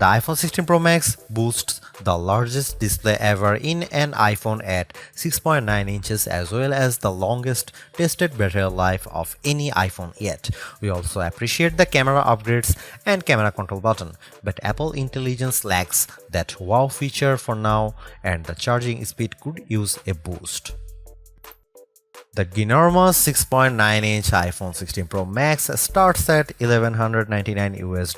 The iPhone 16 Pro Max boasts the largest display ever in an iPhone at 6.9 inches as well as the longest tested battery life of any iPhone yet. We also appreciate the camera upgrades and camera control button, but Apple Intelligence lacks that wow feature for now and the charging speed could use a boost. The ginormous 6.9-inch iPhone 16 Pro Max starts at $1,199 US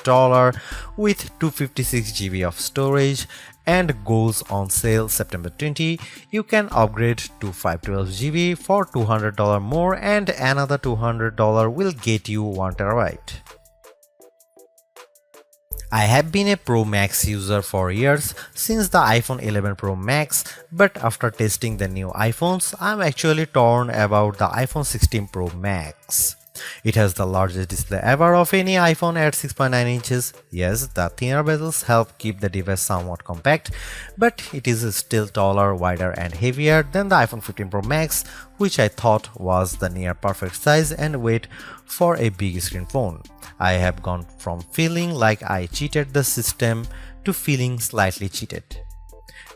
with 256 GB of storage and goes on sale September 20. You can upgrade to 512 GB for $200 more and another $200 will get you 1 terabyte. I have been a Pro Max user for years since the iPhone 11 Pro Max, but after testing the new iPhones, I'm actually torn about the iPhone 16 Pro Max. It has the largest display ever of any iPhone at 6.9 inches. Yes, the thinner bezels help keep the device somewhat compact, but it is still taller, wider and heavier than the iPhone 15 Pro Max, which I thought was the near perfect size and weight for a big screen phone. I have gone from feeling like I cheated the system to feeling slightly cheated.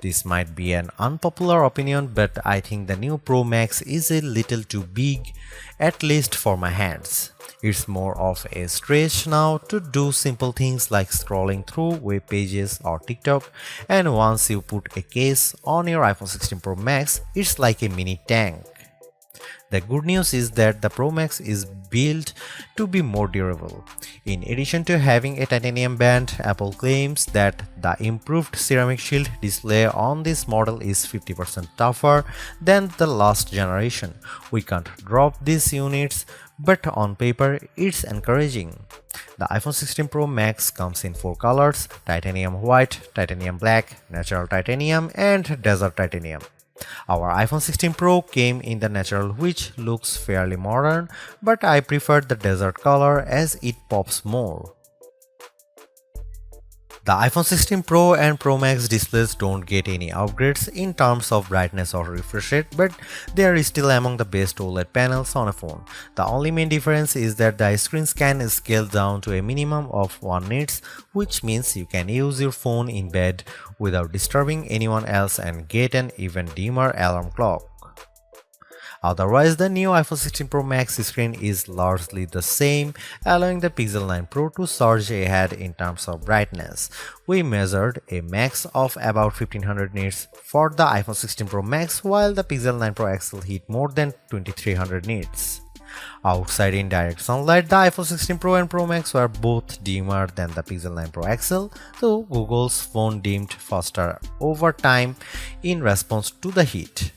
This might be an unpopular opinion, but I think the new Pro Max is a little too big, at least for my hands. It's more of a stretch now to do simple things like scrolling through web pages or TikTok, and once you put a case on your iPhone 16 Pro Max, it's like a mini tank. The good news is that the Pro Max is built to be more durable. In addition to having a titanium band, Apple claims that the improved ceramic shield display on this model is 50% tougher than the last generation. We can't drop these units, but on paper it's encouraging. The iPhone 16 Pro Max comes in 4 colors: titanium white, titanium black, natural titanium and desert titanium. Our iPhone 16 Pro came in the natural, which looks fairly modern, but I prefer the desert color as it pops more. The iPhone 16 Pro and Pro Max displays don't get any upgrades in terms of brightness or refresh rate, but they are still among the best OLED panels on a phone. The only main difference is that the screens can scale down to a minimum of 1 nits, which means you can use your phone in bed without disturbing anyone else and get an even dimmer alarm clock. Otherwise, the new iPhone 16 Pro Max screen is largely the same, allowing the Pixel 9 Pro to surge ahead in terms of brightness. We measured a max of about 1500 nits for the iPhone 16 Pro Max, while the Pixel 9 Pro XL hit more than 2300 nits. Outside in direct sunlight, the iPhone 16 Pro and Pro Max were both dimmer than the Pixel 9 Pro XL, though Google's phone dimmed faster over time in response to the heat.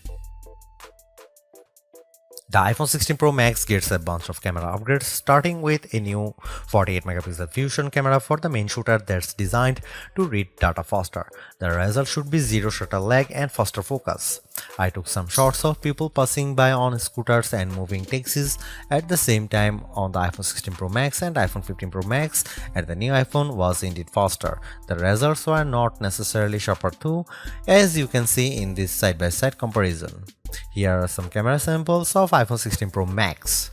The iPhone 16 Pro Max gets a bunch of camera upgrades, starting with a new 48 megapixel fusion camera for the main shooter that's designed to read data faster. The result should be zero shutter lag and faster focus. I took some shots of people passing by on scooters and moving taxis at the same time on the iPhone 16 Pro Max and iPhone 15 Pro Max, and the new iPhone was indeed faster. The results were not necessarily sharper though, as you can see in this side-by-side comparison. Here are some camera samples of iPhone 16 Pro Max.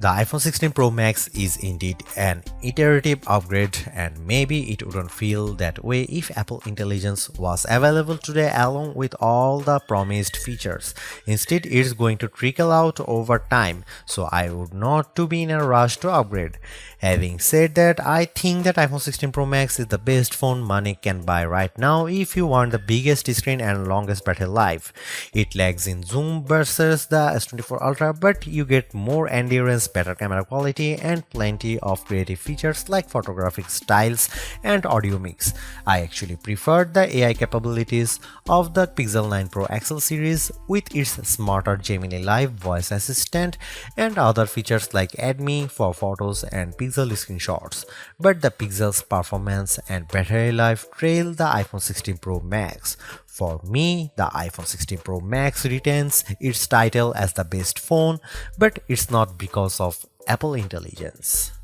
The iPhone 16 Pro Max is indeed an iterative upgrade, and maybe it wouldn't feel that way if Apple Intelligence was available today along with all the promised features. Instead, it's going to trickle out over time, so I would not to be in a rush to upgrade. Having said that, I think that iPhone 16 Pro Max is the best phone money can buy right now if you want the biggest screen and longest battery life. It lags in zoom versus the S24 Ultra, but you get more endurance, better camera quality, and plenty of creative features like photographic styles and audio mix. I actually preferred the AI capabilities of the Pixel 9 Pro XL series with its smarter Gemini Live voice assistant and other features like Add Me for photos and Pixel screenshots. But the Pixel's performance and battery life trail the iPhone 16 Pro Max. For me, the iPhone 16 Pro Max retains its title as the best phone, but it's not because of Apple Intelligence.